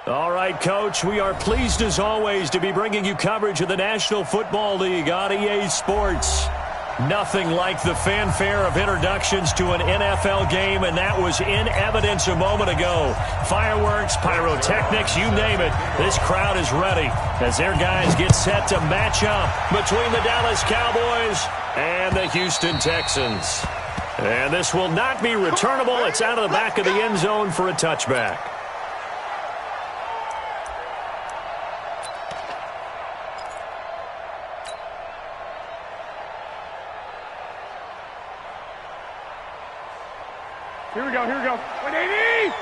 All right, Coach, we are pleased as always to be bringing you coverage of the National Football League on EA Sports. Nothing like the fanfare of introductions to an NFL game, and that was in evidence a moment ago. Fireworks, pyrotechnics, you name it. This crowd is ready as their guys get set to match up between the Dallas Cowboys and the Houston Texans. And this will not be returnable. It's out of the back of the end zone for a touchback. Here we go. 180!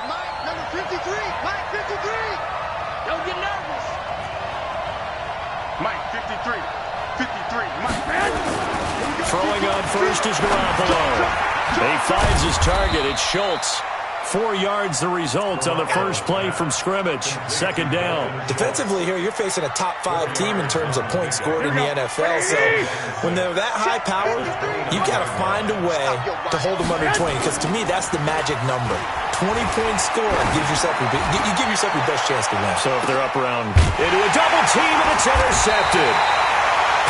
Mike, number 53! Mike, 53! Don't get nervous. Mike, 53. 53. Mike, man! Throwing on first is Garoppolo. He finds his target. It's Schultz. 4 yards the result on the first play from scrimmage. Second down. Defensively here, you're facing a top-5 team in terms of points scored in the NFL. So when they're that high-powered, you got to find a way to hold them under 20. Because to me, that's the magic number. 20 points scored gives yourself you give yourself your best chance to win. So if they're up around into a double team and it's intercepted.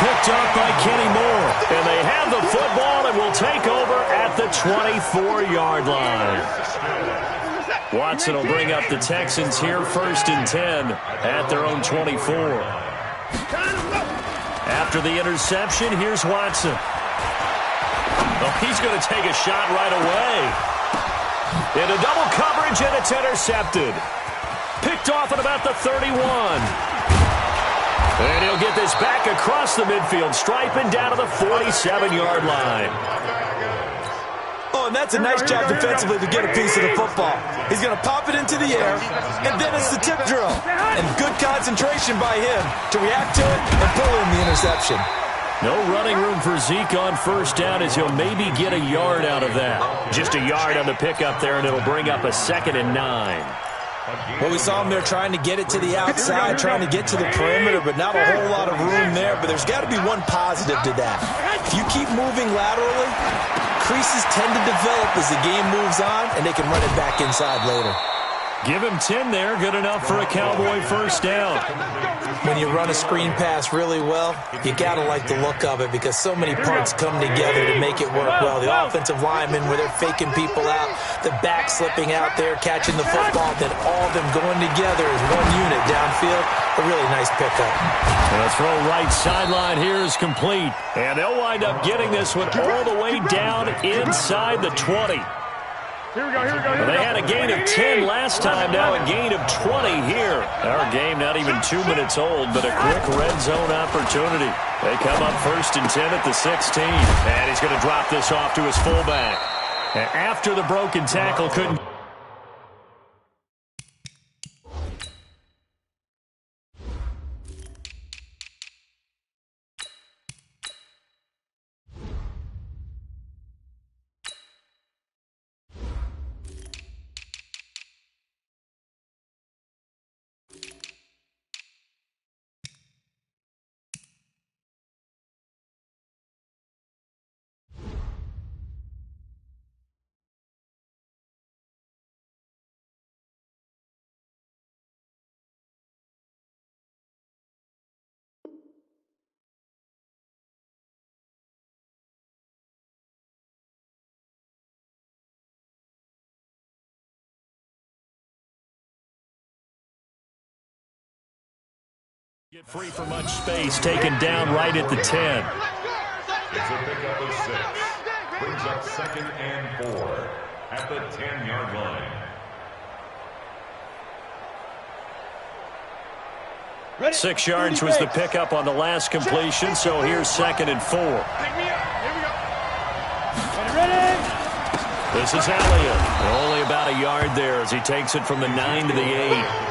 Picked up by Kenny Moore. And they have the football and will take over at the 24-yard line. Watson will bring up the Texans here, 1st and 10 at their own 24. After the interception, here's Watson. Oh, he's going to take a shot right away. Into double coverage, and it's intercepted. Picked off at about the 31. And he'll get this back across the midfield stripe and down to the 47-yard line. Oh, and that's a nice job defensively to get a piece of the football. He's going to pop it into the air, and then it's the tip drill. And good concentration by him to react to it and pull in the interception. No running room for Zeke on first down as he'll maybe get a yard out of that. Just a yard on the pickup there, and it'll bring up a 2nd and 9. Well, we saw him there trying to get it to the outside, trying to get to the perimeter, but not a whole lot of room there. But there's got to be one positive to that. If you keep moving laterally, creases tend to develop as the game moves on, and they can run it back inside later. Give him 10 there. Good enough for a Cowboy first down. When you run a screen pass really well, you got to like the look of it because so many parts come together to make it work well. The offensive linemen where they're faking people out, the back slipping out there, catching the football, then all of them going together as one unit downfield. A really nice pickup. And a throw right sideline here is complete. And they'll wind up getting this one all the way down inside the 20. Here we go. Well, they had a gain of 10 last time, now a gain of 20 here. Our game not even 2 minutes old, but a quick red zone opportunity. They come up 1st and 10 at the 16. And he's going to drop this off to his fullback. And after the broken tackle, couldn't... Get free for much space, taken down right at the 10. It's a pickup of 6. Brings up 2nd and 4 at the 10-yard line. 6 yards was the pickup on the last completion, so here's 2nd and 4. This is Elliott. Only about a yard there as he takes it from the 9 to the 8.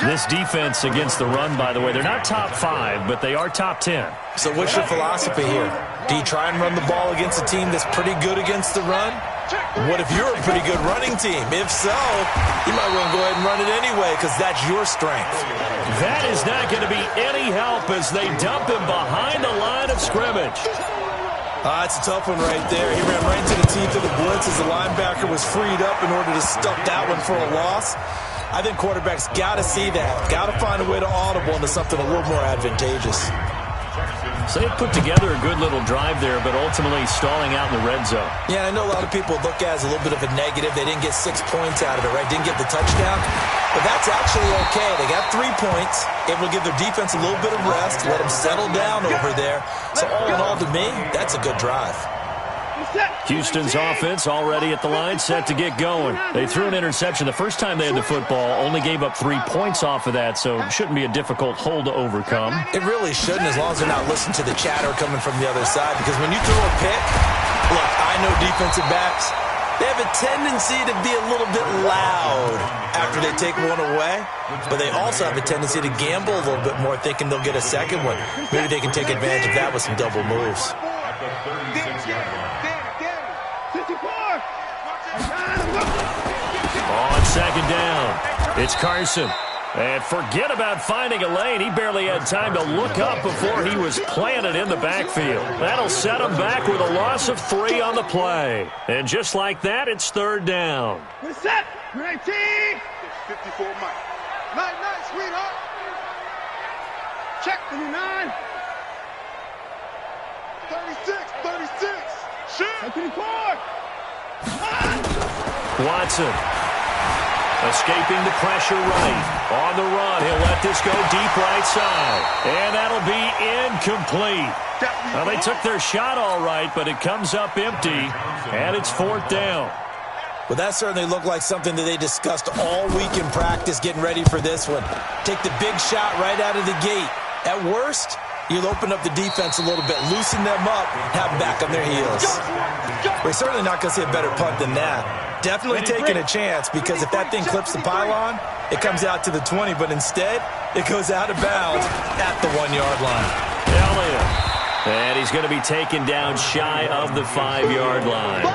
This defense against the run, by the way, they're not top 5, but they are top 10. So what's your philosophy here? Do you try and run the ball against a team that's pretty good against the run? What if you're a pretty good running team? If so, you might want to go ahead and run it anyway because that's your strength. That is not going to be any help as they dump him behind the line of scrimmage. It's a tough one right there. He ran right into the teeth of the blitz as the linebacker was freed up in order to stuff that one for a loss. I think quarterbacks got to see that. Got to find a way to audible into something a little more advantageous. So they put together a good little drive there, but ultimately stalling out in the red zone. Yeah, I know a lot of people look at it as a little bit of a negative. They didn't get 6 points out of it, right? Didn't get the touchdown. But that's actually okay. They got 3 points. Able to give their defense a little bit of rest, let them settle down over there. So all in all, to me, that's a good drive. Houston's offense already at the line, set to get going. They threw an interception the first time they had the football, only gave up 3 points off of that, so it shouldn't be a difficult hole to overcome. It really shouldn't, as long as they're not listening to the chatter coming from the other side, because when you throw a pick, look, I know defensive backs, they have a tendency to be a little bit loud after they take one away, but they also have a tendency to gamble a little bit more, thinking they'll get a second one. Maybe they can take advantage of that with some double moves. On second down, it's Carson. And forget about finding a lane. He barely had time to look up before he was planted in the backfield. That'll set him back with a loss of 3 on the play. And just like that, it's third down. We're set. 19. 54 Mike. Night, sweetheart. Check 29. 36. Shoot. 24. Watson escaping the pressure right. On the run, he'll let this go deep right side. And that'll be incomplete. Well, they took their shot all right, but it comes up empty, and it's fourth down. Well, that certainly looked like something that they discussed all week in practice getting ready for this one. Take the big shot right out of the gate. At worst, you'll open up the defense a little bit, loosen them up, have them back on their heels. We're certainly not going to see a better punt than that. Definitely taking a chance, because if that thing clips the pylon, it comes out to the 20, but instead, it goes out of bounds at the 1-yard line. Elliott. And he's going to be taken down shy of the 5-yard line.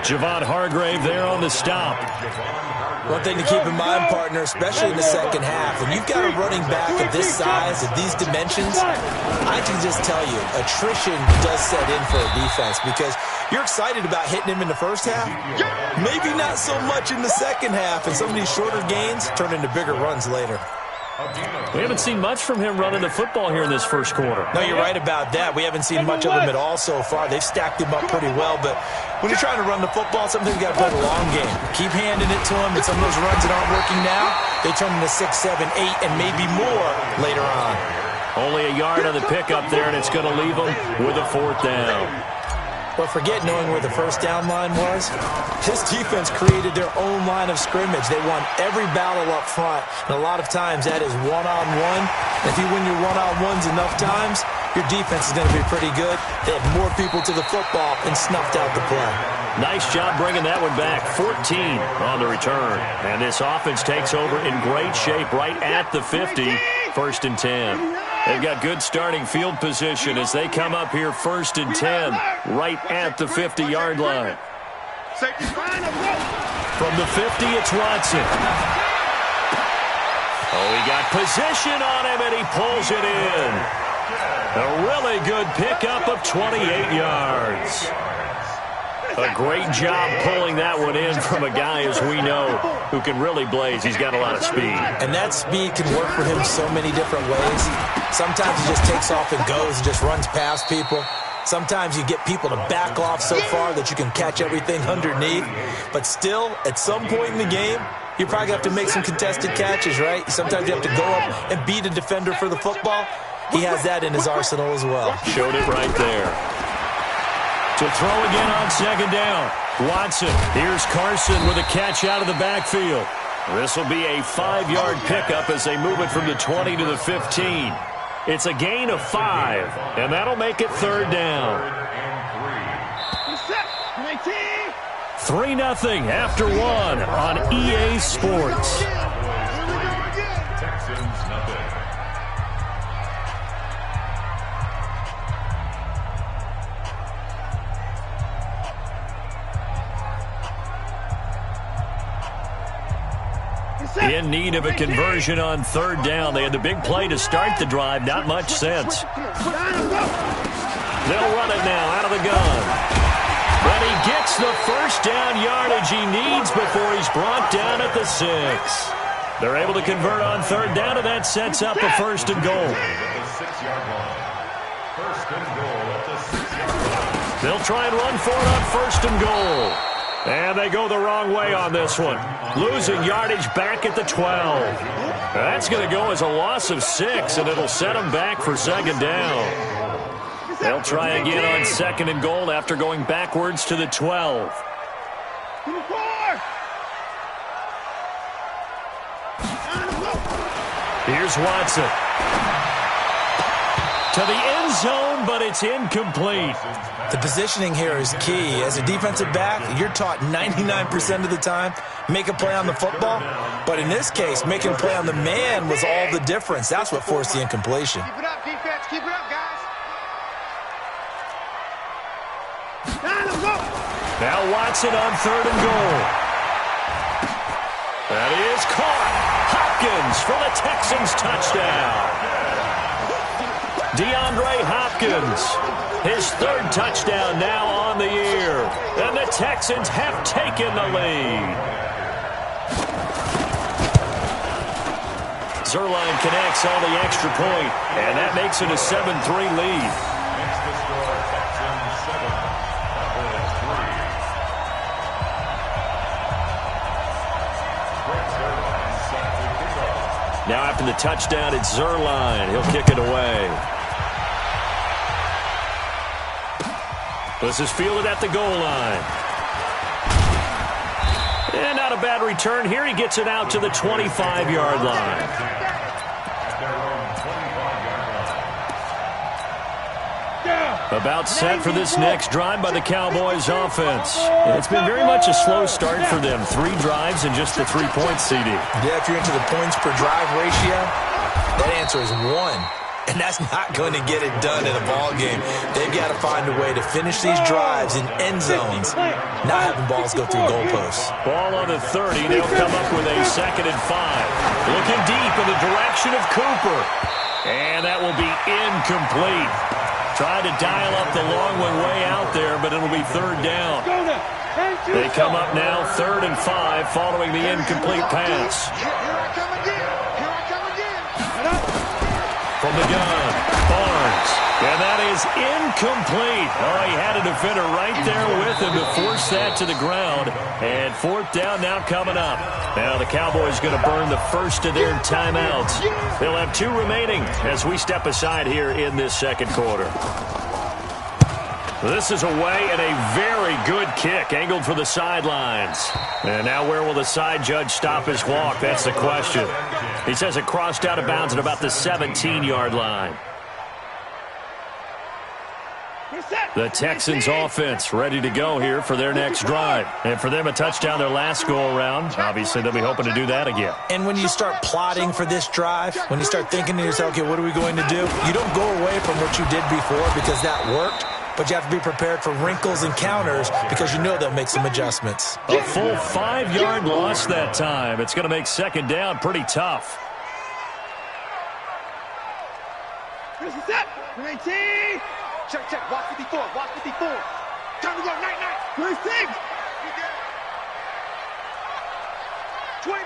Javon Hargrave there on the stop. One thing to keep in mind, partner, especially in the second half, when you've got a running back of this size, of these dimensions, I can just tell you, attrition does set in for a defense, because you're excited about hitting him in the first half, maybe not so much in the second half, and some of these shorter gains turn into bigger runs later. We haven't seen much from him running the football here in this first quarter. No, you're right about that. We haven't seen much of him at all so far. They've stacked him up pretty well, but when you're trying to run the football, sometimes you got to play the long game. Keep handing it to him, and some of those runs that aren't working now, they turn into 6, 7, 8, and maybe more later on. Only a yard on the pickup there, and it's going to leave him with a fourth down. But forget knowing where the first down line was. This defense created their own line of scrimmage. They won every battle up front, and a lot of times that is one-on-one. If you win your one-on-ones enough times, your defense is going to be pretty good. They have more people to the football and snuffed out the play. Nice job bringing that one back. 14 on the return. And this offense takes over in great shape right at the 50. First and 10. They've got good starting field position as they come up here first and 10 right at the 50-yard line. From the 50, it's Watson. Oh, he got position on him, and he pulls it in. A really good pickup of 28 yards. A great job pulling that one in from a guy, as we know, who can really blaze. He's got a lot of speed. And that speed can work for him so many different ways. Sometimes he just takes off and goes and just runs past people. Sometimes you get people to back off so far that you can catch everything underneath. But still, at some point in the game, you probably have to make some contested catches, right? Sometimes you have to go up and beat a defender for the football. He has that in his arsenal as well. Showed it right there. To throw again on second down. Watson. Here's Carson with a catch out of the backfield. This will be a 5-yard pickup as they move it from the 20 to the 15. It's a gain of 5, and that'll make it third down. 3-0 after 1 on EA Sports. Texans nothing. In need of a conversion on third down. They had the big play to start the drive. Not much sense. They'll run it now out of the gun. But he gets the first down yardage he needs before he's brought down at the 6. They're able to convert on third down, and that sets up a first and goal. At the 6-yard line. First and goal at the 6-yard line. They'll try and run for it on first and goal. And they go the wrong way on this one. Losing yardage back at the 12. That's going to go as a loss of 6, and it'll set them back for second down. They'll try again on second and goal after going backwards to the 12. Here's Watson. To the end zone, but it's incomplete. The positioning here is key. As a defensive back, you're taught 99% of the time, make a play on the football. But in this case, making a play on the man was all the difference. That's what forced the incompletion. Keep it up, defense. Keep it up, guys. Now Watson on third and goal. That is caught. Hopkins for the Texans touchdown. DeAndre Hopkins, his third touchdown now on the year. And the Texans have taken the lead. Zuerlein connects on the extra point, and that makes it a 7-3 lead. Makes the score Texans 7, Cowboys 3. Greg Zuerlein set to kick off. Now after the touchdown, it's Zuerlein. He'll kick it away. This is fielded at the goal line. And not a bad return here. He gets it out to the 25-yard line. At their own 25-yard line. About set for this next drive by the Cowboys offense. It's been very much a slow start for them. 3 drives and just the 3 points, CD. Yeah, if you're into the points per drive ratio, that answer is 1. And that's not going to get it done in a ball game. They've got to find a way to finish these drives in end zones, not having balls go through goalposts. Ball on the 30. They'll come up with a 2nd and 5. Looking deep in the direction of Cooper. And that will be incomplete. Tried to dial up the long one way out there, but it'll be third down. They come up now 3rd and 5 following the incomplete pass. Here I come again. Here I come again. From the gun, Barnes. And that is incomplete. Oh, he had a defender right there with him to force that to the ground. And 4th down now coming up. Now the Cowboys going to burn the first of their timeouts. They'll have 2 remaining as we step aside here in this second quarter. This is away and a very good kick angled for the sidelines. And now where will the side judge stop his walk? That's the question. He says it crossed out of bounds at about the 17-yard line. The Texans offense ready to go here for their next drive. And for them, a touchdown their last go-around. Obviously, they'll be hoping to do that again. And when you start plotting for this drive, when you start thinking to yourself, okay, what are we going to do? You don't go away from what you did before because that worked. But you have to be prepared for wrinkles and counters because you know they'll make some adjustments. A full 5-yard loss that time. It's going to make second down pretty tough. This is it. 19. Check, check. Watch 54. Watch 54. Time to go. Night, night. 26. 25.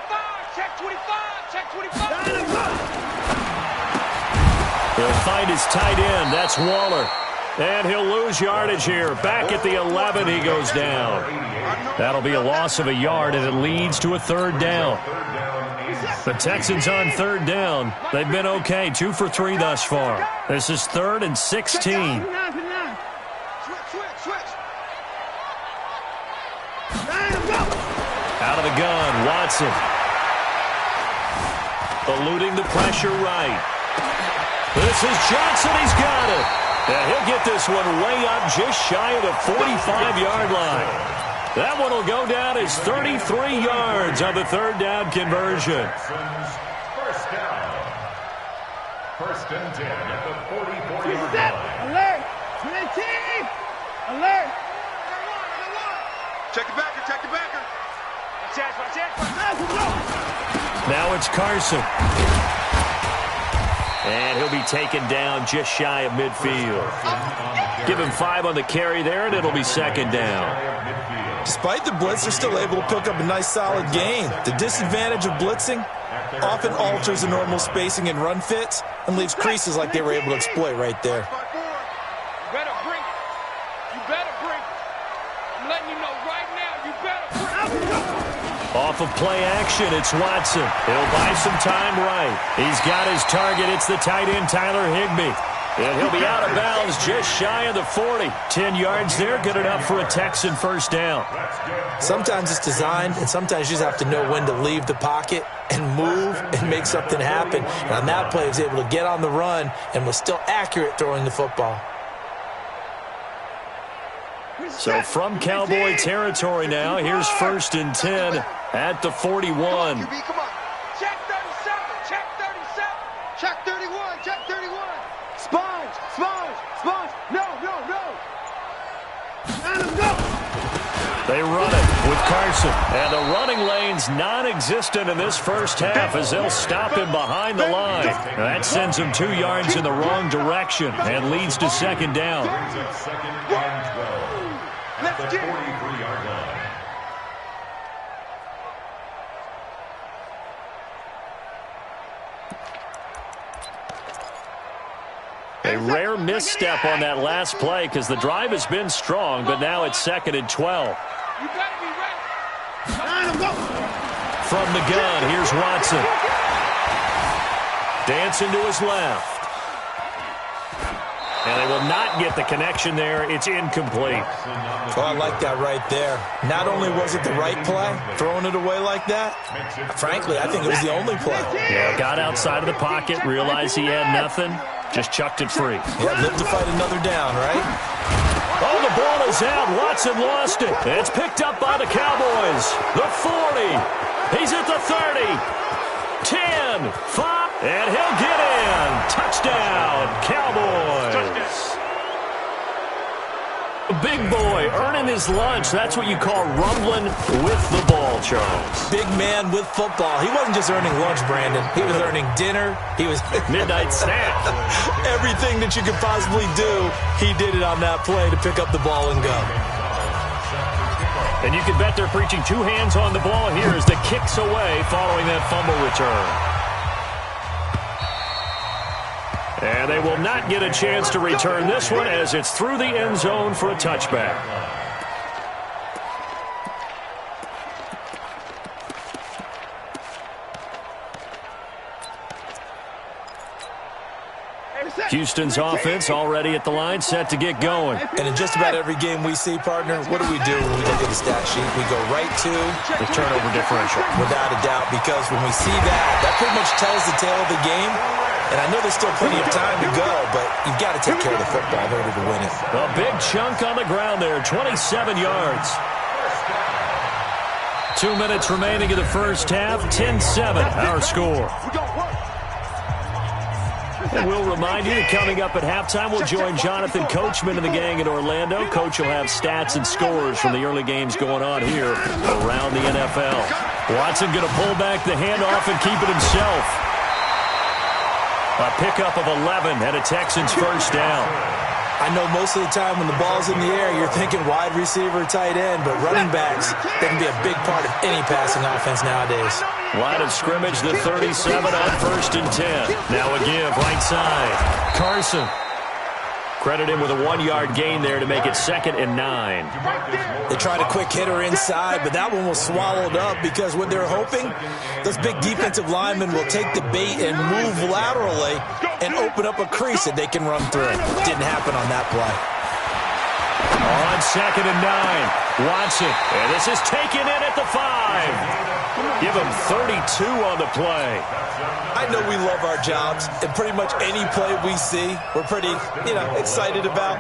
Check 25. Check 25. He'll find his tight end. That's Waller. And he'll lose yardage here. Back at the 11, he goes down. That'll be a loss of a yard, and it leads to a 3rd down. The Texans on 3rd down. They've been okay, 2 for 3 thus far. This is 3rd and 16. Switch. Out of the gun, Watson. Eluding the pressure right. This is Johnson. He's got it. Yeah, he'll get this one way up just shy of the 45-yard line. That one will go down as 33 yards on the 3rd down conversion. First down. 1st and 10 at the 44-yard line. Alert. 19. Alert. Check the backer. Check the backer. Watch out. Now it's Carson. And he'll be taken down just shy of midfield. Give him 5 on the carry there, and it'll be second down. Despite the blitz, they're still able to pick up a nice, solid gain. The disadvantage of blitzing, often alters the normal spacing and run fits and leaves creases like they were able to exploit right there. You better bring it. You better bring it. I'm letting you know right now, you better bring it. Off of play action, it's Watson. He'll buy some time right. He's got his target. It's the tight end, Tyler Higbee. And he'll be out of bounds just shy of the 40. 10 yards there, good enough for a Texan first down. Sometimes it's designed, and sometimes you just have to know when to leave the pocket and move and make something happen. And on that play, he was able to get on the run and was still accurate throwing the football. So from Cowboy territory now, here's 1st and 10 at the 41. Come on. Check 37. Check 37. Check 31. Check 31. Sponge. No. Let him go. They run it with Carson. And the running lane's non-existent in this first half as they'll stop him behind the line. That sends him 2 yards in the wrong direction and leads to second down. Second and 12 at the 43-yard line. A rare misstep on that last play because the drive has been strong, but now it's 2nd and 12. You better be ready. Let him go. From the gun, here's Watson. Dancing to his left. And they will not get the connection there. It's incomplete. Oh, I like that right there. Not only was it the right play, throwing it away like that, frankly, I think it was the only play. Yeah, got outside of the pocket, realized he had nothing, just chucked it free. Yeah, live to fight another down, right? Oh, the ball is out. Watson lost it. It's picked up by the Cowboys. The 40. He's at the 30. 10, 5, and he'll get in. Touchdown, Cowboys. Big boy earning his lunch. That's what you call rumbling with the ball, Charles. Big man with football. He wasn't just earning lunch, Brandon. He was earning dinner. He was midnight snack. Everything that you could possibly do, he did it on that play to pick up the ball and go. And you can bet they're preaching 2 hands on the ball here as the kick's away following that fumble return. And they will not get a chance to return this one as it's through the end zone for a touchback. Houston's offense already at the line, set to get going. And in just about every game we see, partner, what do we do when we look at the stat sheet? We go right to the turnover differential. Without a doubt, because when we see that pretty much tells the tale of the game. And I know there's still plenty of time to go, but you've got to take care of the football in order to win it. A big chunk on the ground there, 27 yards. 2 minutes remaining in the first half, 10-7, our score. And we'll remind you that coming up at halftime, we'll join Jonathan Coachman and the gang in Orlando. Coach will have stats and scores from the early games going on here around the NFL. Watson going to pull back the handoff and keep it himself. A pickup of 11 and a Texans first down. I know most of the time when the ball's in the air, you're thinking wide receiver, tight end, but running backs, they can be a big part of any passing offense nowadays. Line of scrimmage, the 37 on 1st and 10. Now a give, right side. Carson. Credit him with a 1-yard gain there to make it 2nd and 9. They tried a quick hitter inside, but that one was swallowed up because what they're hoping, those big defensive linemen will take the bait and move laterally and open up a crease that they can run through. Didn't happen on that play. On 2nd and 9, Watson. And this is taken in at the 5. Give him 32 on the play. I know we love our jobs, and pretty much any play we see, we're pretty, excited about.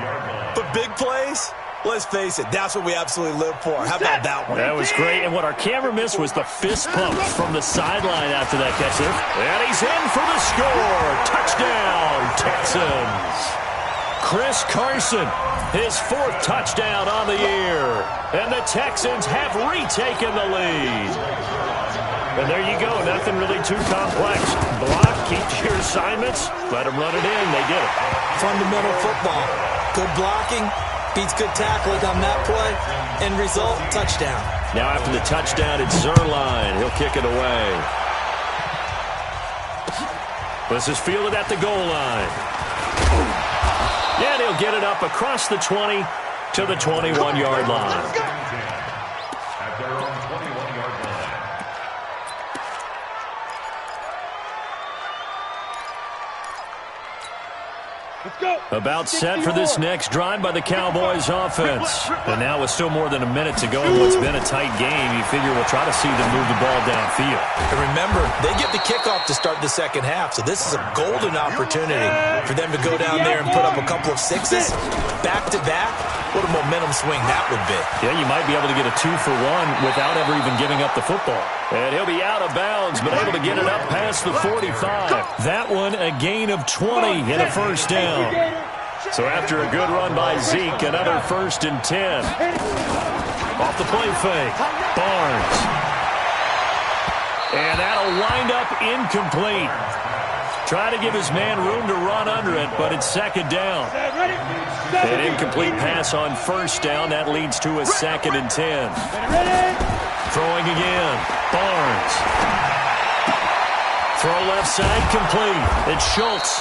But big plays, let's face it, that's what we absolutely live for. How about that one? That was great, and what our camera missed was the fist pump from the sideline after that catch there. And he's in for the score. Touchdown, Texans. Chris Carson, his 4th touchdown on the year. And the Texans have retaken the lead. And there you go, nothing really too complex. Block, keep to your assignments, let them run it in. They did it. Fundamental football. Good blocking, beats good tackling on that play. End result, touchdown. Now after the touchdown, it's Zerline. He'll kick it away. This is fielded at the goal line. And he'll get it up across the 20 to the 21-yard line. At their own 21-yard line. Let's go. About set for this next drive by the Cowboys offense. And now with still more than a minute to go in what's been a tight game, you figure we'll try to see them move the ball downfield. And remember, they get the kickoff to start the second half, so this is a golden opportunity for them to go down there and put up a couple of sixes back-to-back. What a momentum swing that would be. Yeah, you might be able to get a 2-for-1 without ever even giving up the football. And he'll be out of bounds, but able to get it up past the 45. That one a gain of 20 and a first down. So after a good run by Zeke, another 1st and 10. Off the play fake, Barnes. And that'll wind up incomplete. Try to give his man room to run under it, but it's second down. An incomplete pass on first down. That leads to a 2nd and 10. Throwing again. Barnes. Throw left side complete. It's Schultz.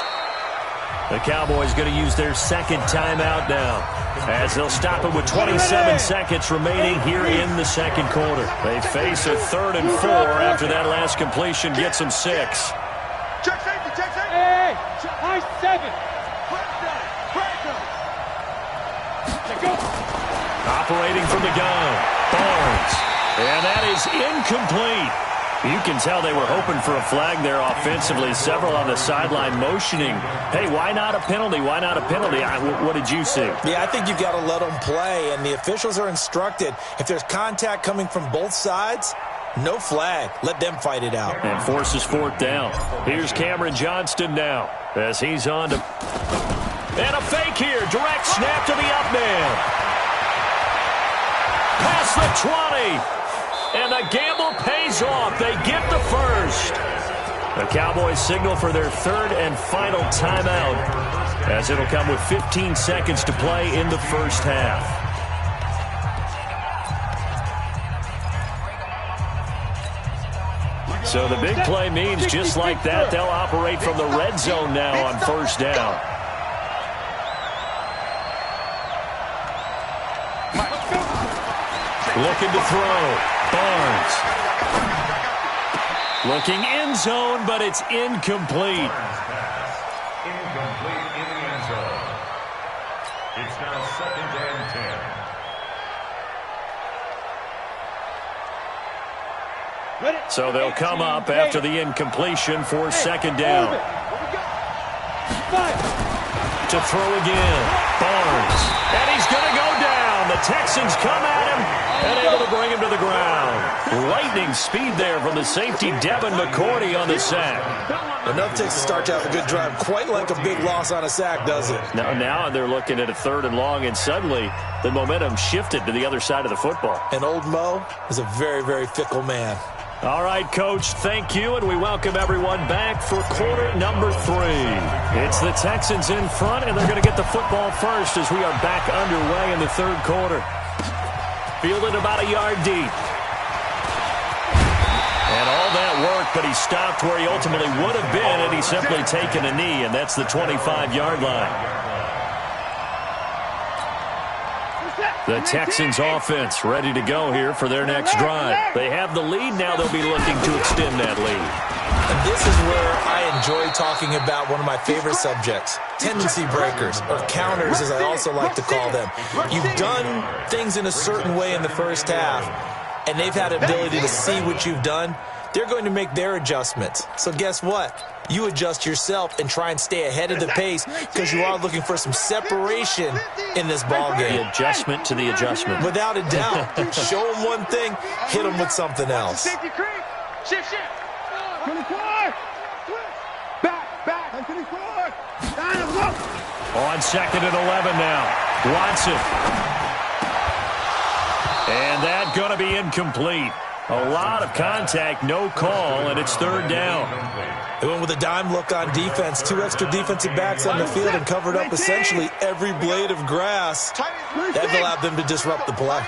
The Cowboys going to use their second timeout now, as they'll stop it with 27 seconds remaining here in the second quarter. They face a 3rd and 4 after that last completion gets them 6. Check safety, check safety. Hey, high 7. Operating from the gun, Barnes. And that is incomplete. You can tell they were hoping for a flag there offensively. Several on the sideline motioning. Hey, why not a penalty? Why not a penalty? What did you see? Yeah, I think you've got to let them play, and the officials are instructed. If there's contact coming from both sides, no flag. Let them fight it out. And forces 4th down. Here's Cameron Johnston now as he's on to... And a fake here. Direct snap to the up man. Past the 20. And the gamble pays off. They get the first. The Cowboys signal for their 3rd and final timeout, as it'll come with 15 seconds to play in the first half. So the big play means just like that, they'll operate from the red zone now on first down. Looking to throw. Barnes. Looking end zone, but it's incomplete. Incomplete in the end zone. It's now 2nd and 10. So they'll come up after the incompletion for 2nd down. To throw again. Barnes. And he's going to go down. The Texans come at him and able to bring him to the ground. Lightning speed there from the safety, Devin McCourty, on the sack. Enough to start to have a good drive. Quite like a big loss on a sack, does it? Now they're looking at a 3rd and long, and suddenly the momentum shifted to the other side of the football. And old Mo is a very, very fickle man. All right, Coach, thank you, and we welcome everyone back for quarter number 3. It's the Texans in front, and they're going to get the football first as we are back underway in the 3rd quarter. Fielded about a yard deep. And all that work, but he stopped where he ultimately would have been had he simply taken a knee, and that's the 25-yard line. The Texans offense ready to go here for their next drive. They have the lead now. They'll be looking to extend that lead. And this is where I enjoy talking about one of my favorite subjects, tendency breakers, or counters as I also like to call them. You've done things in a certain way in the first half, and they've had the ability to see what you've done. They're going to make their adjustments. So guess what? You adjust yourself and try and stay ahead of the pace because you are looking for some separation in this ballgame. The adjustment to the adjustment. Without a doubt. Show them one thing, hit them with something else. Safety creep. Shift. 24. Back. 24. On 2nd and 11 now. Watson. And that going to be incomplete. A lot of contact, no call, and it's 3rd down. They went with a dime look on defense. 2 extra defensive backs on the field and covered up essentially every blade of grass. That allowed them to disrupt the play.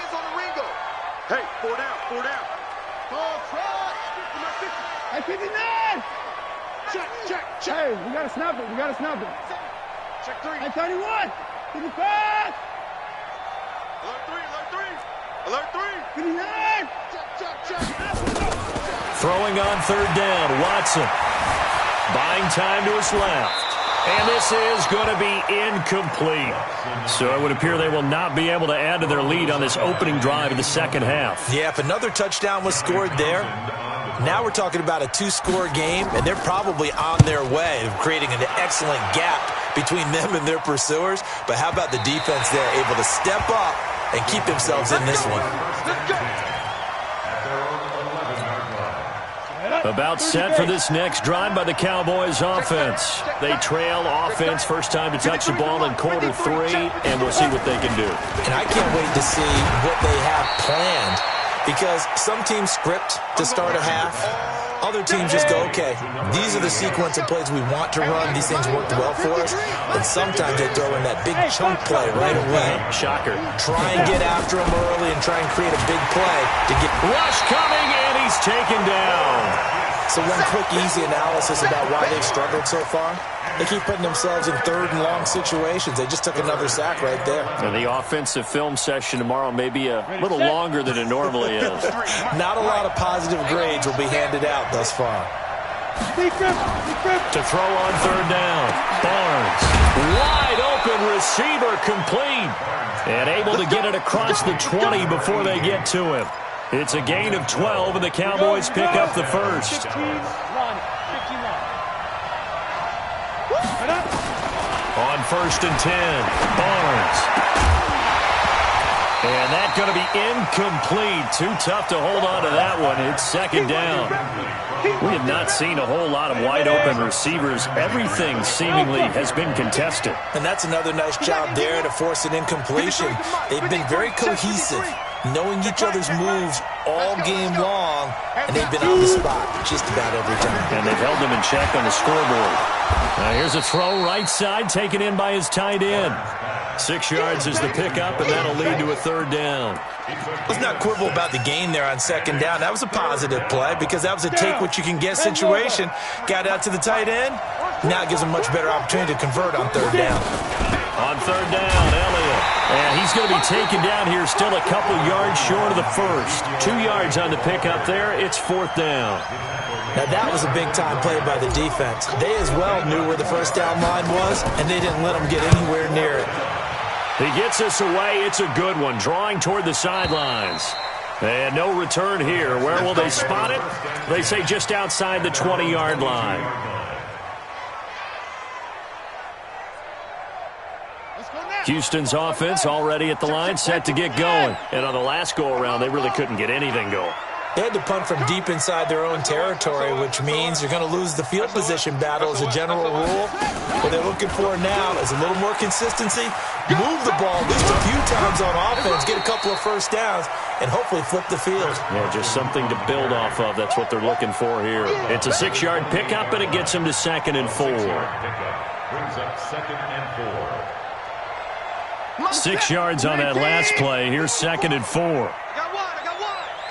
Hey, 4 down. 59. Check. Hey, we gotta snap it. Check 3. Hey, 31. Give me 5. Alert 3. 59. Check. Throwing on third down, Watson. Buying time to his left. And this is going to be incomplete. So it would appear they will not be able to add to their lead on this opening drive of the second half. Yeah, if another touchdown was scored there, now we're talking about a 2-score game, and they're probably on their way of creating an excellent gap between them and their pursuers. But how about the defense there, able to step up and keep themselves in this one? About set for this next drive by the Cowboys offense. They trail offense, first time to touch the ball in quarter 3, and we'll see what they can do. And I can't wait to see what they have planned, because some teams script to start a half. Other teams just go, okay, these are the sequence of plays we want to run. These things worked well for us. And sometimes they throw in that big chunk play right away. Shocker. Try and get after them early and try and create a big play to get... Rush coming, and he's taken down. So one quick, easy analysis about why they've struggled so far. They keep putting themselves in third and long situations. They just took another sack right there. And the offensive film session tomorrow may be a little longer than it normally is. Not a lot of positive grades will be handed out thus far. To throw on third down. Barnes. Wide open receiver, complete. And able to get it across the 20 before they get to him. It's a gain of 12, and the Cowboys pick up the first. 15-1. On first and 10, Barnes. And that's going to be incomplete. Too tough to hold on to that one. It's second down. We have not seen a whole lot of wide-open receivers. Everything seemingly has been contested. And that's another nice job there to force an incompletion. They've been very cohesive, knowing each other's moves all game long, and they've been on the spot just about every time. And they've held them in check on the scoreboard. Now here's a throw right side, taken in by his tight end. 6 yards is the pickup, and that'll lead to a third down. Let's not quibble about the gain there on second down. That was a positive play because that was a take-what-you-can-get situation. Got out to the tight end. Now it gives them a much better opportunity to convert on third down. On third down, Elliott. And he's going to be taken down here, still a couple yards short of the first. 2 yards on the pickup there. It's fourth down. Now that was a big-time play by the defense. They as well knew where the first down line was, and they didn't let them get anywhere near it. He gets us away. It's a good one, drawing toward the sidelines. And no return here. Where will they spot it? They say just outside the 20-yard line. Houston's offense already at the line, set to get going. And on the last go-around, they really couldn't get anything going. They had to punt from deep inside their own territory, which means you're going to lose the field position battle as a general rule. What they're looking for now is a little more consistency, move the ball at least a few times on offense, get a couple of first downs, and hopefully flip the field. Yeah, just something to build off of. That's what they're looking for here. It's a 6-yard pickup, and it gets them to 2nd and 4. Brings up 2nd and 4. 6 yards on that last play. Here's 2nd and 4.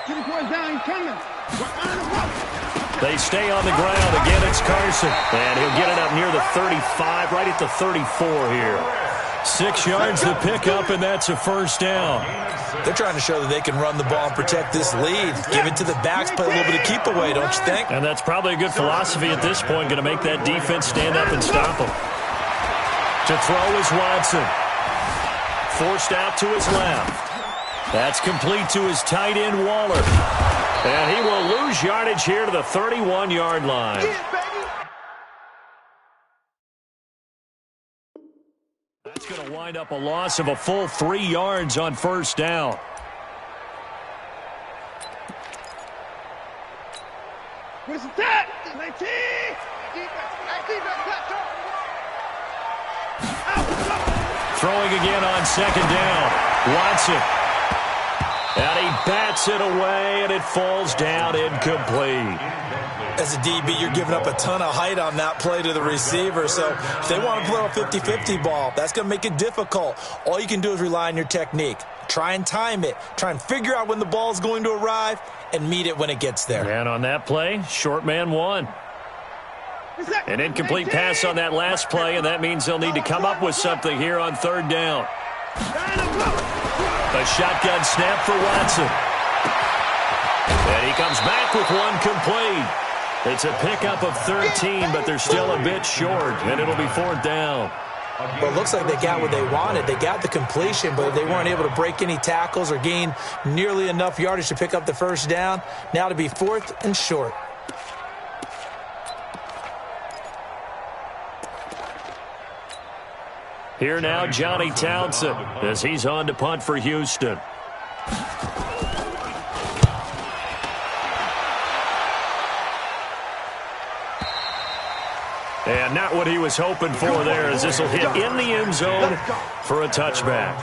Get the boys down, he's coming. They stay on the ground. Again, it's Carson. And he'll get it up near the 35, right at the 34 here. 6 yards to pick up, and that's a first down. They're trying to show that they can run the ball and protect this lead. Give it to the backs, play a little bit of keep away, don't you think? And that's probably a good philosophy at this point, going to make that defense stand up and stop them. To throw is Watson. Forced out to his left. That's complete to his tight end, Waller. And he will lose yardage here to the 31-yard line. That's going to wind up a loss of a full 3 yards on first down. Where's the tap? 19! Throwing again on second down. Watson. And he bats it away, and it falls down incomplete. As a DB, you're giving up a ton of height on that play to the receiver. So if they want to throw a 50-50 ball, that's going to make it difficult. All you can do is rely on your technique. Try and time it. Try and figure out when the ball is going to arrive and meet it when it gets there. And on that play, short man won. An incomplete pass on that last play, and that means they'll need to come up with something here on third down. A shotgun snap for Watson. And he comes back with one complete. It's a pickup of 13, but they're still a bit short, and it'll be fourth down. Well, it looks like they got what they wanted. They got the completion, but they weren't able to break any tackles or gain nearly enough yardage to pick up the first down. Now to be fourth and short. Here now, Johnny Townsend, as he's on to punt for Houston. And not what he was hoping for there, as this will hit in the end zone for a touchback.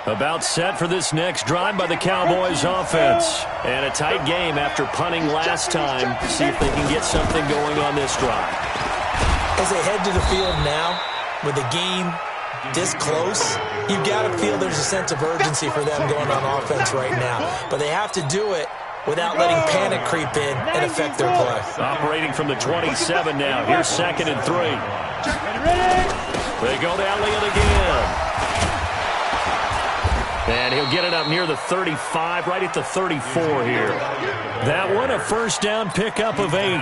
About set for this next drive by the Cowboys offense. And a tight game after punting last time. See if they can get something going on this drive. As they head to the field now, with the game this close, you've got to feel there's a sense of urgency for them going on offense right now. But they have to do it without letting panic creep in and affect their play. Operating from the 27 now. Here's 2nd and 3. They go to Elliott again. And he'll get it up near the 35, right at the 34 here. That one, a first down pickup of 8.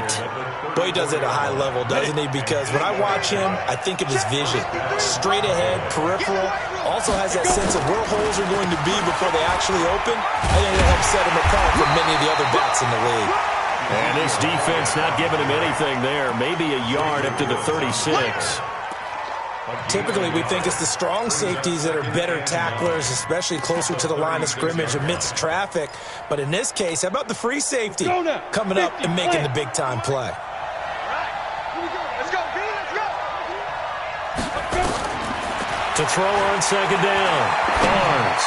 Boy, he does it at a high level, doesn't he? Because when I watch him, I think of his vision. Straight ahead, peripheral. Also has that sense of where holes are going to be before they actually open. I think that helps set him apart from many of the other backs in the league. And this defense not giving him anything there. Maybe a yard up to the 36. Typically, we think it's the strong safeties that are better tacklers, especially closer to the line of scrimmage amidst traffic. But in this case, how about the free safety coming up and making the big-time play? To throw on 2nd down. Barnes.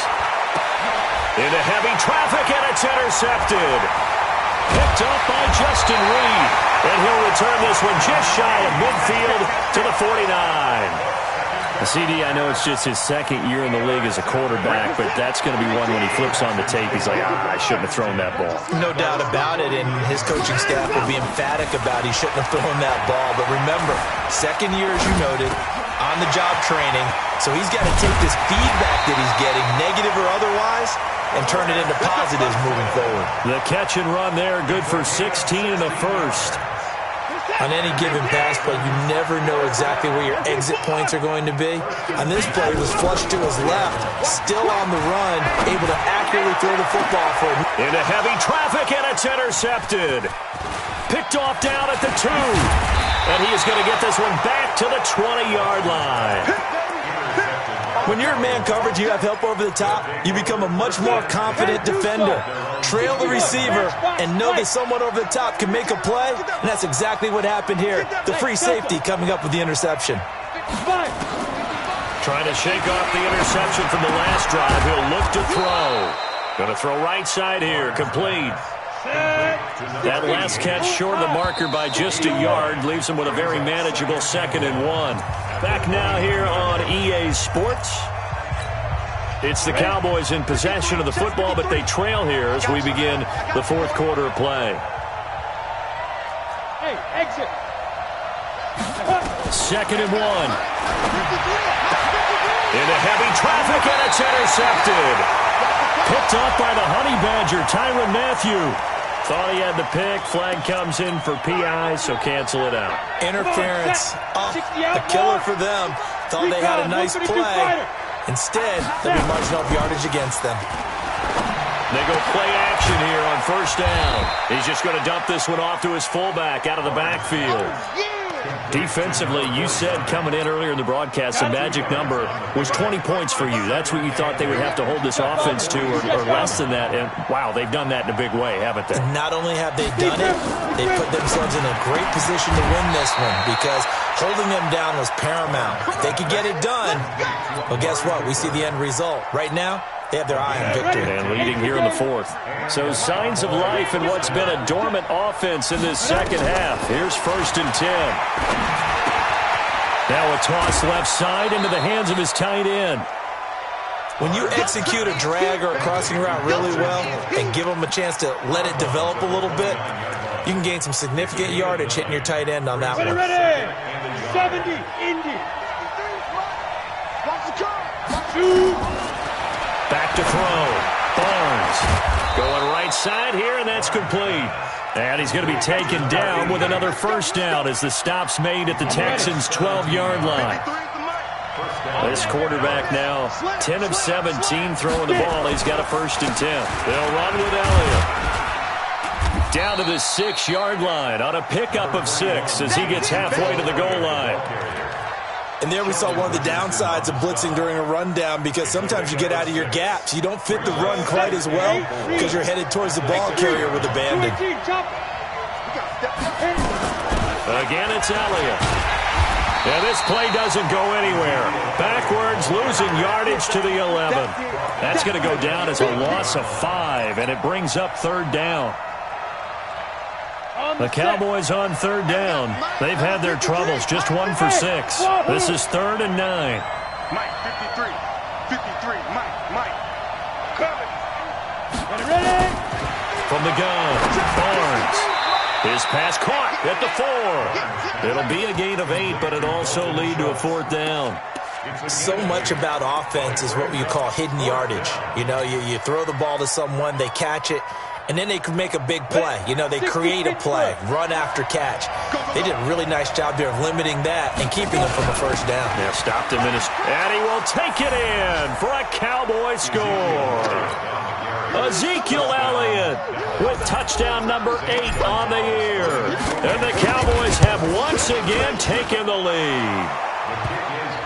Into heavy traffic, and it's intercepted. Picked up by Justin Reed. And he'll return this one just shy of midfield to the 49. CD, I know it's just his 2nd year in the league as a quarterback, but that's going to be one when he flips on the tape, he's like, I shouldn't have thrown that ball. No doubt about it, and his coaching staff will be emphatic about he shouldn't have thrown that ball. But remember, 2nd year, as you noted, on-the-job training, so he's got to take this feedback that he's getting, negative or otherwise, and turn it into positives moving forward. The catch and run there, good for 16 and a first. On any given pass play, you never know exactly where your exit points are going to be. On this play, he was flushed to his left, still on the run, able to accurately throw the football for him. Into heavy traffic, and it's intercepted. Picked off down at the 2. And he is going to get this one back to the 20-yard line. When you're in man coverage, you have help over the top, you become a much more confident defender. Trail the receiver and know that someone over the top can make a play, and that's exactly what happened here. The free safety coming up with the interception. Trying to shake off the interception from the last drive. He'll look to throw. Going to throw right side here, complete. That last catch short of the marker by just a yard leaves him with a very manageable 2nd and 1. Back now here on EA Sports. It's the Cowboys in possession of the football, but they trail here as we begin the 4th quarter of play. Hey, exit. 2nd and 1. Into heavy traffic, and it's intercepted. Picked off by the Honey Badger, Tyrann Mathieu. Thought he had the pick. Flag comes in for PI, so cancel it out. Interference. A killer for them. Thought they had a nice play. Instead, they'll be marching off yardage against them. They go play action here on 1st down. He's just going to dump this one off to his fullback out of the backfield. Defensively, you said coming in earlier in the broadcast, the magic number was 20 points for you. That's what you thought they would have to hold this offense to, or less than that. And, wow, they've done that in a big way, haven't they? And not only have they done it, they put themselves in a great position to win this one because holding them down was paramount. If they could get it done, well, guess what? We see the end result. Right now, they have their eye on victory. And leading here in the 4th. So signs of life in what's been a dormant offense in this 2nd half. Here's 1st and 10. Now a toss left side into the hands of his tight end. When you execute a drag or a crossing route really well and give them a chance to let it develop a little bit, You can gain some significant yardage hitting your tight end on that one. Ready. 70, Indy. Back to throw. Barnes going right side here, and that's complete. And he's going to be taken down with another first down as the stop's made at the Texans' 12-yard line. This quarterback now 10 of 17 throwing the ball. He's got a 1st and 10. They'll run with Elliott. Down to the 6-yard line on a pickup of 6 as he gets halfway to the goal line. And there we saw one of the downsides of blitzing during a rundown, because sometimes you get out of your gaps. You don't fit the run quite as well because you're headed towards the ball carrier with abandon. Again, it's Elliott. Yeah, this play doesn't go anywhere. Backwards, losing yardage to the 11. That's going to go down as a loss of 5, and it brings up 3rd down. The Cowboys on 3rd down. They've had their troubles, just 1 for 6. This is 3rd and 9. Mike, 53. 53, Mike. Coming. Ready. From the gun, Barnes. His pass caught at the 4. It'll be a gain of 8, but it'll also lead to a 4th down. So much about offense is what you call hidden yardage. You know, you throw the ball to someone, they catch it, and then they can make a big play. You know, they create a play, run after catch. They did a really nice job there of limiting that and keeping them from a 1st down. Yeah, stopped him in his... And he will take it in for a Cowboy score. Ezekiel Elliott with touchdown number 8 on the year. And the Cowboys have once again taken the lead.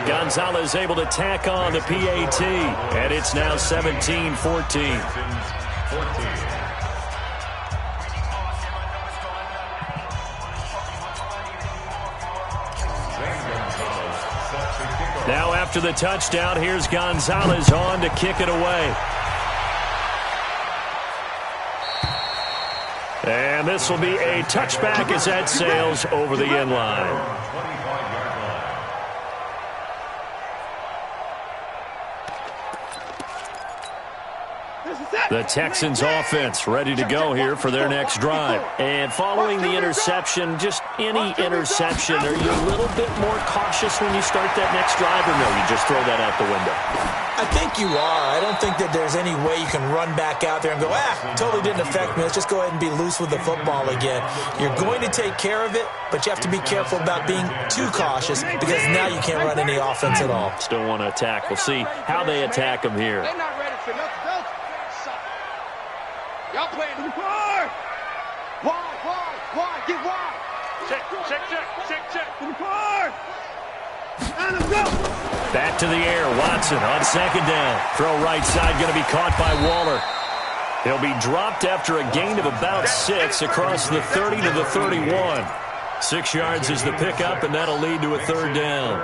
Gonzalez able to tack on the PAT, and it's now 17-14. Now after the touchdown, here's Gonzalez on to kick it away. And this will be a touchback as that sails over the end line. The Texans offense ready to go here for their next drive. And following the interception, just any interception, are you a little bit more cautious when you start that next drive, or no, you just throw that out the window? I think you are. I don't think that there's any way you can run back out there and go, totally didn't affect me. Let's just go ahead and be loose with the football again. You're going to take care of it, but you have to be careful about being too cautious, because now you can't run any offense at all. Still want to attack. We'll see how they attack them here. They're not ready for nothing. Y'all playing in the car. Why? Get wide. Check. In the car. And let's go. Back to the air. Watson on 2nd down. Throw right side, going to be caught by Waller. He'll be dropped after a gain of about 6 across the 30 to the 31. 6 yards is the pickup, and that'll lead to a 3rd down.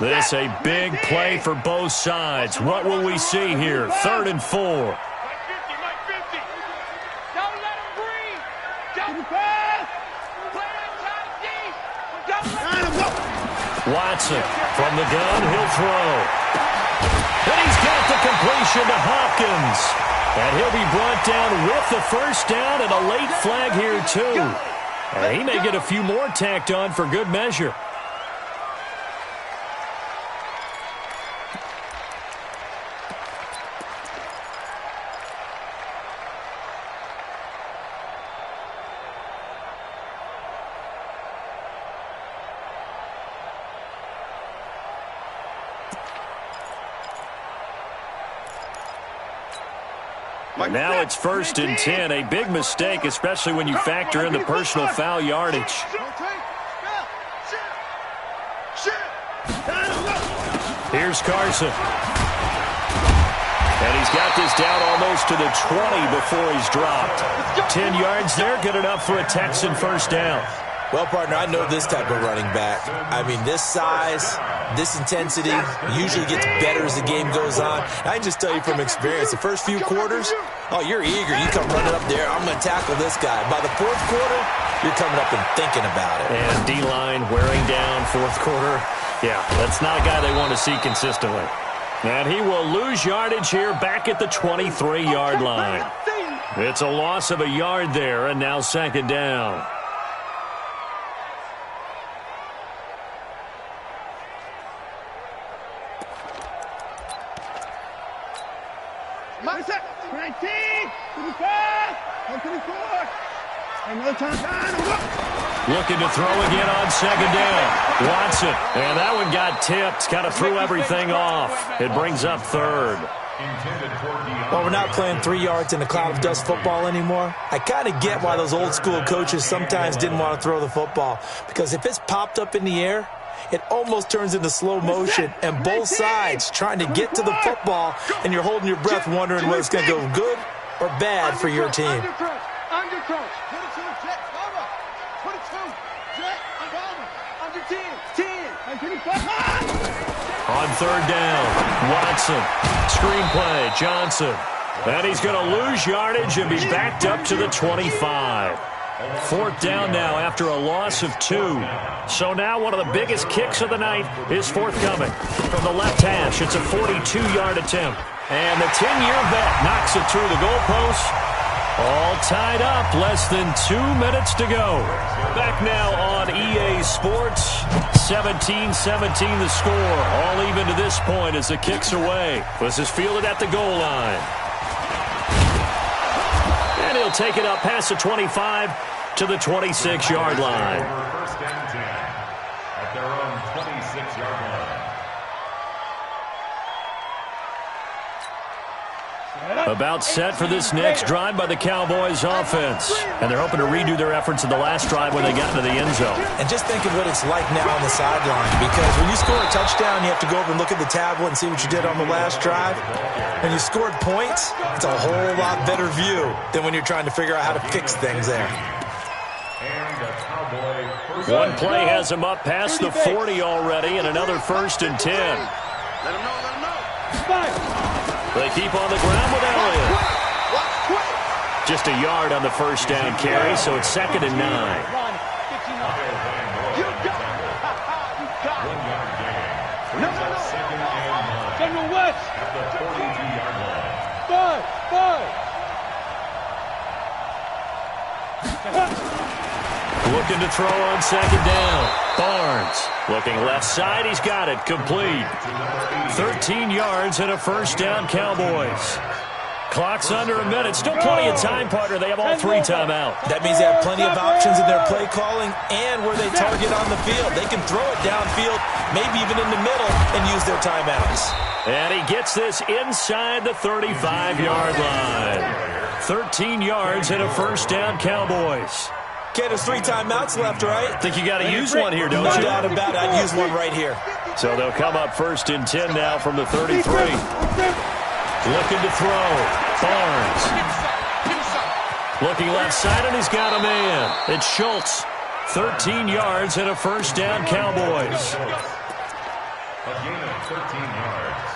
This a big play for both sides. What will we see here? 3rd and 4. Mike 50. Don't let him breathe. Don't pass. Play inside deep. Don't let him go. Watson from the gun. He'll throw. And he's got the completion to Hopkins. And he'll be brought down with the 1st down, and a late flag here too. And he may get a few more tacked on for good measure. Now it's 1st and 10. A big mistake, especially when you factor in the personal foul yardage. Here's Carson. And he's got this down almost to the 20 before he's dropped. 10 yards there, good enough for a Texan 1st down. Well, partner, I know this type of running back. I mean, this size, this intensity usually gets better as the game goes on. I can just tell you from experience, the first few quarters, you're eager. You come running up there, I'm going to tackle this guy. By the 4th quarter, you're coming up and thinking about it. And D-line wearing down 4th quarter. Yeah, that's not a guy they want to see consistently. And he will lose yardage here back at the 23-yard line. It's a loss of a yard there, and now second down. Looking to throw again on second down. Watson, and that one got tipped. Kind of threw everything off. It brings up third. Well, we're not playing 3 yards in a cloud of dust football anymore. I kind of get why those old school coaches sometimes didn't want to throw the football, because if it's popped up in the air, it almost turns into slow motion, and both sides trying to get to the football, and you're holding your breath wondering whether it's going to go good or bad for your team. On third down, Watson, screenplay, Johnson. And he's going to lose yardage and be backed up to the 25. Fourth down now after a loss of 2. So now one of the biggest kicks of the night is forthcoming. From the left hash, it's a 42-yard attempt. And the 10-year vet knocks it through the goalpost. All tied up, less than 2 minutes to go. Back now on EA Sports, 17-17 the score. All even to this point as the kick's away. This is fielded at the goal line. And he'll take it up past the 25 to the 26-yard line. First and 10 at their own 26-yard line. About set for this next drive by the Cowboys offense. And they're hoping to redo their efforts in the last drive when they got into the end zone. And just think of what it's like now on the sideline, because when you score a touchdown, you have to go over and look at the tablet and see what you did on the last drive. When you scored points, it's a whole lot better view than when you're trying to figure out how to fix things there. One play has him up past the 40 already, and another 1st and 10. Let him know. They keep on the ground with Elliott. Just a yard on the first down carry, so it's 2nd and 9. General West. At the 42-yard line. Looking to throw on second down. Barnes looking left side. He's got it. Complete. 13 yards and a first down, Cowboys. Clock's under a minute. Still plenty of time, partner. They have all 3 timeouts. That means they have plenty of options in their play calling and where they target on the field. They can throw it downfield, maybe even in the middle, and use their timeouts. And he gets this inside the 35-yard line. 13 yards and a first down, Cowboys. Okay, there's 3 timeouts left, right? Think you got to use one here, don't No you? doubt about it. I'd use one right here. So they'll come up 1st and 10 now from the 33. Looking to throw. Barnes. Looking left side, and he's got a man. It's Schultz. 13 yards and a first down, Cowboys. A gain of 13 yards.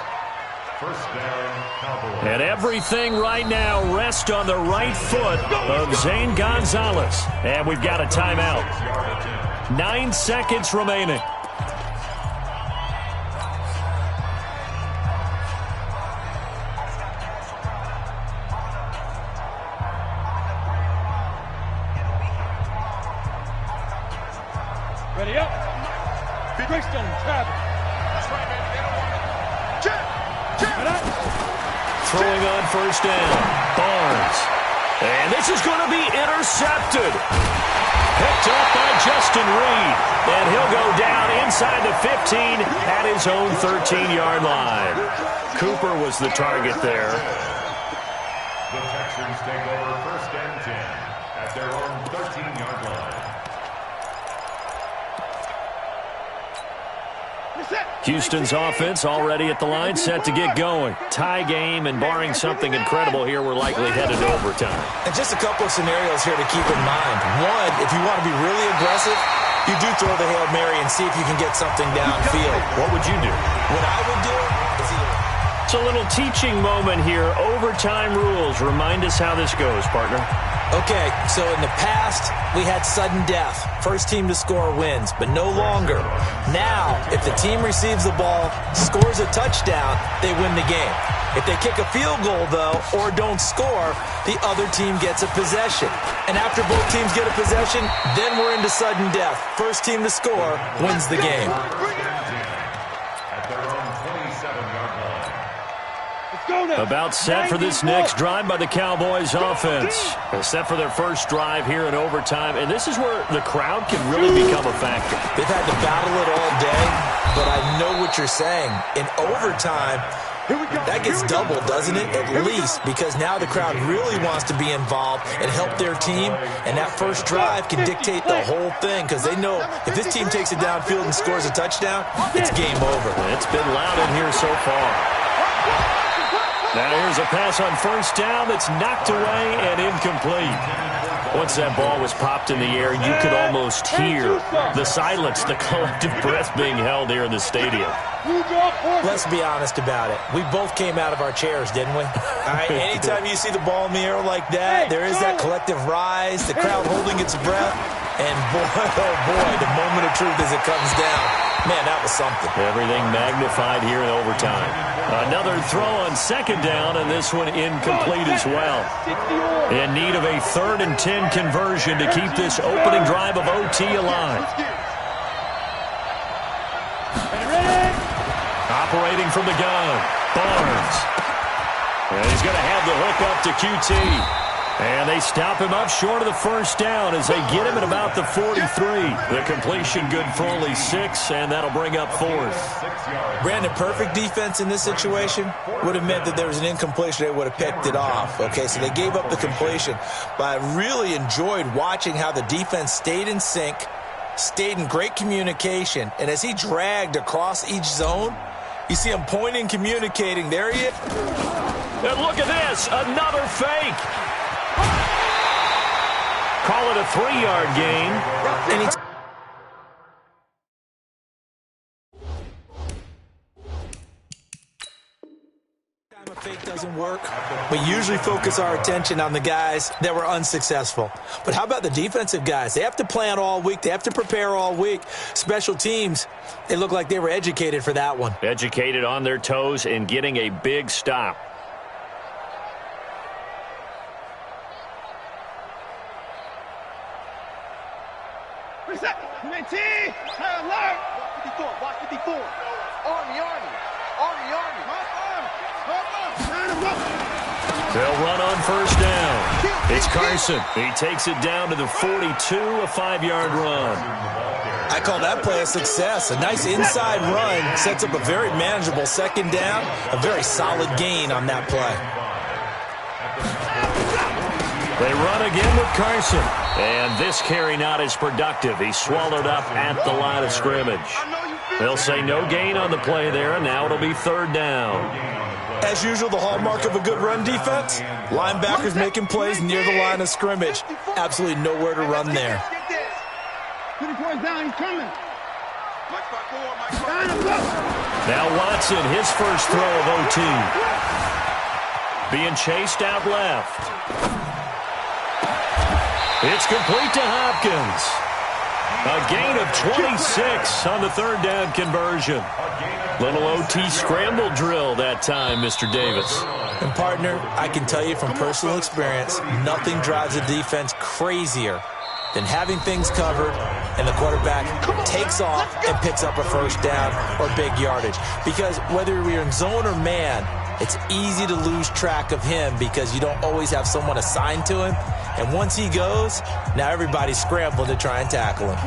First down, Cowboys. And everything right now rests on the right foot of Zane Gonzalez. And we've got a timeout. 9 seconds remaining. Ready up. Brixton, Travis. That's right, man. They don't want it. Throwing on first down. Barnes. And this is going to be intercepted. Picked up by Justin Reed. And he'll go down inside the 15 at his own 13-yard line. Cooper was the target there. The Texans take over 1st and 10 at their own 13-yard line. Houston's offense already at the line, set to get going. Tie game, and barring something incredible here, we're likely headed to overtime. And just a couple of scenarios here to keep in mind. One, if you want to be really aggressive, you do throw the Hail Mary and see if you can get something downfield. What would you do? What I would do is either It's a little teaching moment here. Overtime rules. Remind us how this goes, partner. Okay, so in the past, we had sudden death. First team to score wins, but no longer. Now, if the team receives the ball, scores a touchdown, they win the game. If they kick a field goal, though, or don't score, the other team gets a possession. And after both teams get a possession, then we're into sudden death. First team to score wins the game. About set for this next drive by the Cowboys offense. Set for their first drive here in overtime. And this is where the crowd can really become a factor. They've had to battle it all day, but I know what you're saying. In overtime, that gets doubled, doesn't it? At least, because now the crowd really wants to be involved and help their team. And that first drive can dictate the whole thing because they know if this team takes it downfield and scores a touchdown, it's game over. It's been loud in here so far. Now here's a pass on first down that's knocked away and incomplete. Once that ball was popped in the air, you could almost hear the silence, the collective breath being held here in the stadium. Let's be honest about it. We both came out of our chairs, didn't we? All right, anytime you see the ball in the air like that, there is that collective rise, the crowd holding its breath, and boy, oh boy, the moment of truth as it comes down. Man, that was something. Everything magnified here in overtime. Another throw on second down, and this one incomplete as well. In need of a 3rd and 10 conversion to keep this opening drive of OT alive. Operating from the gun, Barnes. And he's going to have the hook up to QT. And they stop him up short of the first down as they get him at about the 43. The completion good for only 6, and that'll bring up 4th. Brandon, perfect defense in this situation would have meant that there was an incompletion. They would have picked it off. Okay, so they gave up the completion. But I really enjoyed watching how the defense stayed in sync, stayed in great communication, and as he dragged across each zone, you see him pointing, communicating. There he is. And look at this, another fake. Call it a 3-yard gain. And a fake doesn't work. We usually focus our attention on the guys that were unsuccessful. But how about the defensive guys? They have to plan all week. They have to prepare all week. Special teams, they look like they were educated for that one. Educated on their toes and getting a big stop. Reset. T. High alert. Watch 54. Army. They'll run on first down. It's Carson. He takes it down to the 42, a 5-yard run. I call that play a success. A nice inside run sets up a very manageable second down, a very solid gain on that play. They run again with Carson. And this carry not as productive. He's swallowed up at the line of scrimmage. They'll say no gain on the play there, and now it'll be 3rd down. As usual, the hallmark of a good run defense, linebackers making plays near the line of scrimmage. Absolutely nowhere to run there. 20 points down, he's coming. Now Watson, his first throw of OT. Being chased out left. It's complete to Hopkins. A gain of 26 on the 3rd down conversion. Little OT scramble drill that time, Mr. Davis. And, partner, I can tell you from personal experience, nothing drives a defense crazier than having things covered and the quarterback takes off and picks up a first down or big yardage. Because whether we're in zone or man, it's easy to lose track of him because you don't always have someone assigned to him. And once he goes, now everybody's scrambling to try and tackle him.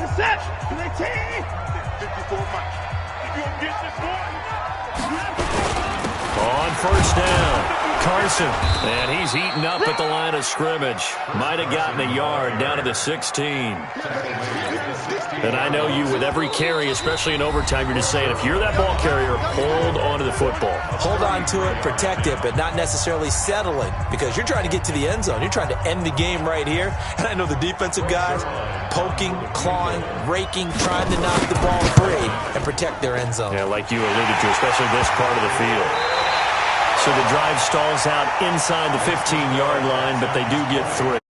On first down, Carson. And he's eaten up at the line of scrimmage. Might have gotten a yard down to the 16. And I know you, with every carry, especially in overtime, you're just saying, if you're that ball carrier, hold on to the football. Hold on to it, protect it, but not necessarily settling, because you're trying to get to the end zone. You're trying to end the game right here. And I know the defensive guys poking, clawing, raking, trying to knock the ball free and protect their end zone. Yeah, like you alluded to, especially this part of the field. So the drive stalls out inside the 15-yard line, but they do get 3.